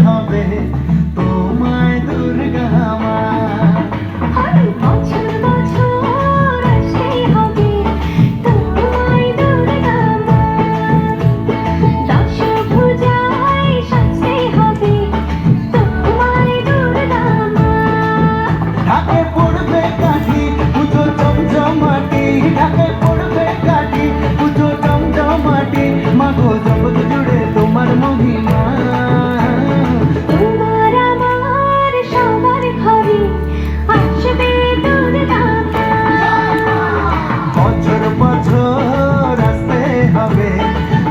হবে তোমায় দুর্গা মা। বছর বছর আসতেই হবে তোমায় দুর্গা মা। দশভুজায় সাজতেই হবে তোমায় দুর্গা মা। ঢাকে পড়বে কাঠি পুজো জমজমাটি, ঢাকে পড়বে কাঠি পুজো জমজমাটি, মাগো জগৎ জুড়ে তোমার মহিমা। তোমার আমার সবার ঘরে আসবে দুর্গা মা। বছর বছর আসতে হবে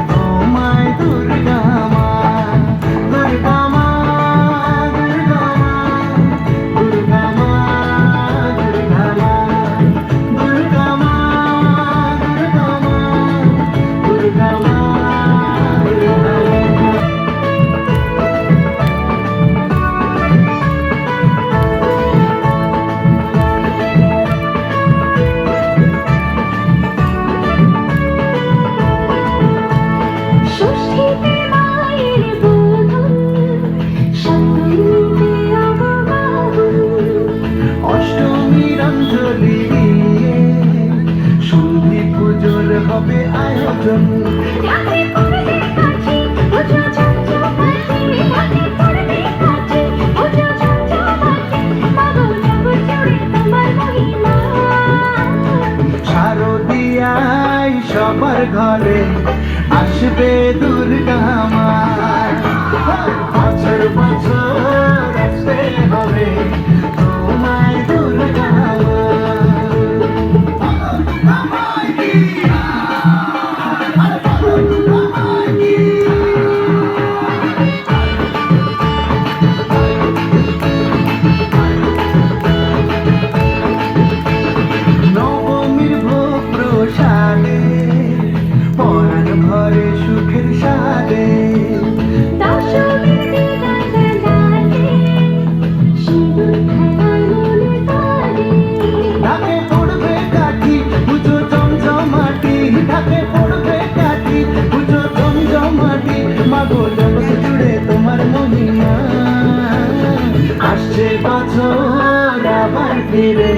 তোমায় দুর্গা মা। দুর্গা মা, দুর্গা মা, দুর্গা মা, দুর্গা মা, দুর্গা মা, দুর্গা মা, দুর্গা মা, দুর্গা মা। ষষ্ঠীতে মায়ের বোধন, সপ্তমীতে অবগাহন, অষ্টমীর অঞ্জলি দিয়ে সন্ধি পুজোর হবে আয়োজন। রাতে পড়বে কাঠি পুজো জমজমাটি, রাতে পড়বে কাঠি পুজো জমজমাটি, মাগো জগৎ জুড়ে তোমার মহিমা। শারদিয়ায় সবার ঘরে আসবে দুর্গা মা। বছর বছর আসতে হবে তোমায় দুর্গা মা। নবমীর ভোগ প্রসাদে পরাণ ভরে সুখের সাদে, দশমীর দিনাতে লাগে সিঁদুর খেলার মনে তারে। ঢাকে পড়বে কাঠি পুজো জমজমাটি, ঢাকে পড়বে কাঠি পুজো জমজমাটি, মাগো জগৎ জুড়ে তোমার মহিমা। আসছে বছর আবার ফিরে